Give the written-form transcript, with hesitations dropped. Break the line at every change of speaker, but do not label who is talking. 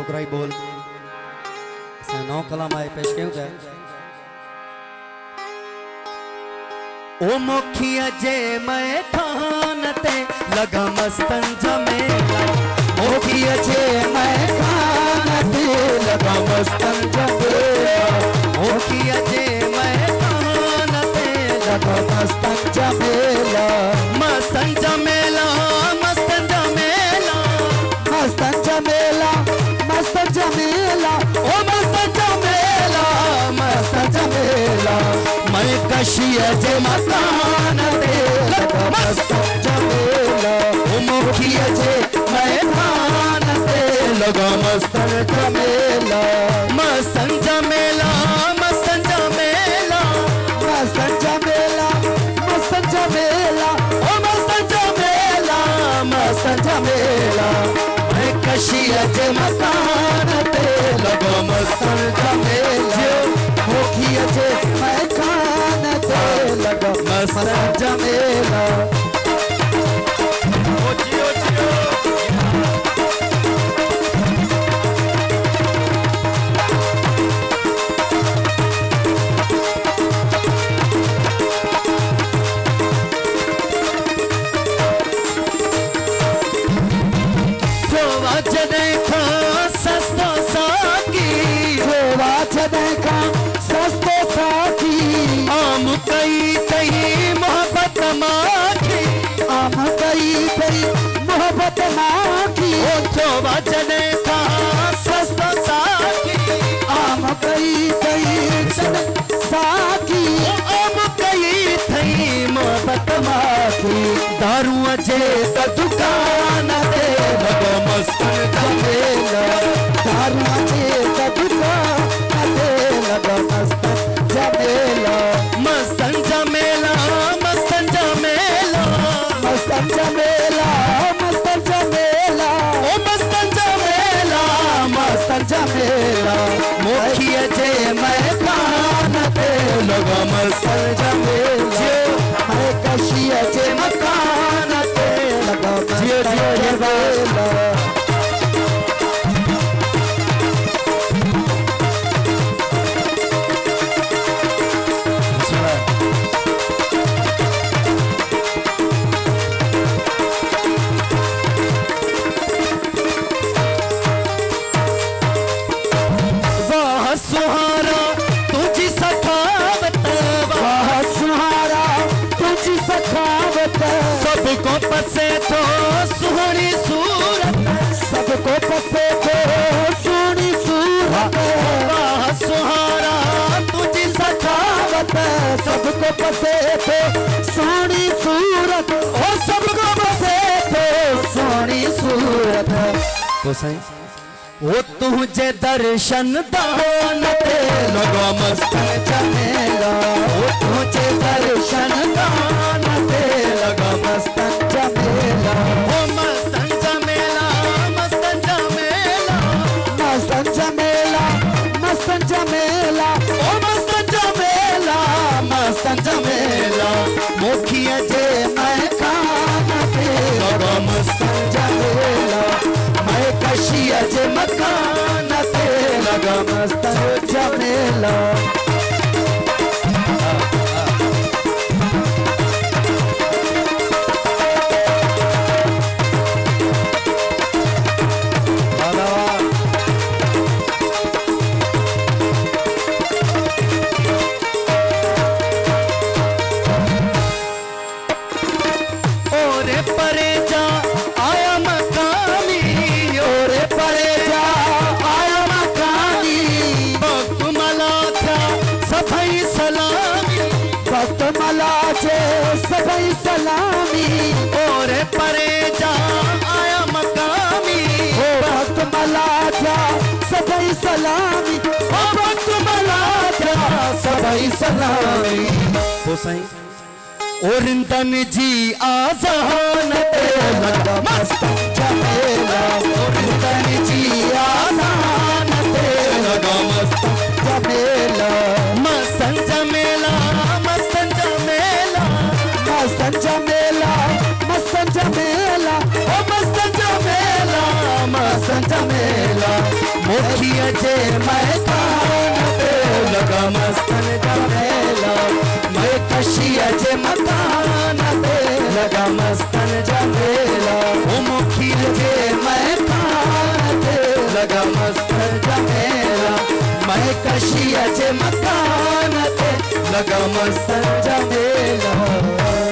फुकराई बोल नौ कलाम आए पेश क्यों क्या ओ मुखिया जे मैं खान ते लगा मस्तन जमेला मुखिया जे मैं खान ते लगा मस्तन जमेला मुखिया जे मैं खान ते लगा मस्तन जमेला मस्तन जमेला मस्तन जमेला मस्तन जमेला मस्तन जमेला ओ मस्तन जमेला मस्तन जमेला मैं कशिया जे मकान ते लगा मस्तन जमेला ओ मुखिया जे मैं खान ते लगा मस्तन जमेला मस्तन जमेला मस्तन जमेला मस्तन जमेला मस्तन जमेला ओ मस्तन जमेला मस्तन जमेला मैं कशिया जे मकान ते लगा मस्तन जमेला मुखिया जे मैं खान ते लगा मस्तन जमेला देखा सस्तो साकी आम कई कई मोहब्बत माखी आम कई कई मोहब्बत माखी ओ जो वचने का सस्तो साकी आम कई कई साकी आम कई कई मोहब्बत माखी दारू अजे त दुकान ते लगा मस्तन जमेला दारू अजे त दुकान लगा मस्तन जमेला मस्तन जमेला मस्तन जमेला मस्तन जमेला मस्तन जमेला ओ मस्तन जमेला मस्तन जमेला मुखिया जे मैं खान ते लगा मस्तन जमेला मैं कशिया जे मकान ते लगा मस्तन जमेला सुहारा तुझी सखावत वाह सुहारा तुझी सखावत सबको पसे तो सुहनी सूरत सबको पसे तो सुहनी सूरत वाह सुहारा तुझी सखावत सबको पसे तो सुहनी सूरत ओ सबको पसे तो सुहनी सूरत तो सही ओ तुझे दर्शन दान ते लगा मस्तन जमेला ओ तुझे दर्शन दान ते लगा मस्तन जमेला ओ मस्तन जमेला मस्तन जमेला मस्तन जमेला मस्तन जमेला ओ मस्तन जमेला मस्तन जमेला मुखिया जे मैं खान ते लगा मस्तन जमेला मैं कशिया जे मकान ते लगा मस्तन जमेला ओरे परे जा आया मकानी ओरे परे जा आया मकानी भक्त मला था सफाई सलामी भक्त मला छे सफाई सलामी ओरे परे जा आया मकामी भक्त मला था सफाई सलामी ओ भक्त मला था सफाई सलामी हो सही और इंदन जी आजान ते लगा मस्तन जमेला और इंदन जी आजान ते लगा मस्तन जमेला मस्तन जमेला मस्तन जमेला मस्तन जमेला मस्तन जमेला ओ मस्तन जमेला मस्तन जमेला
मुखिया जे मैं कान पे लगा मस्तन जमेला मैं कशिया जे मकान पे लगा मस्तन जमेला ओ मुखिया जे मैं कान पे लगा मस्तन जमेला मैं कशिया जे मकान पे लगा मस्तन जमेला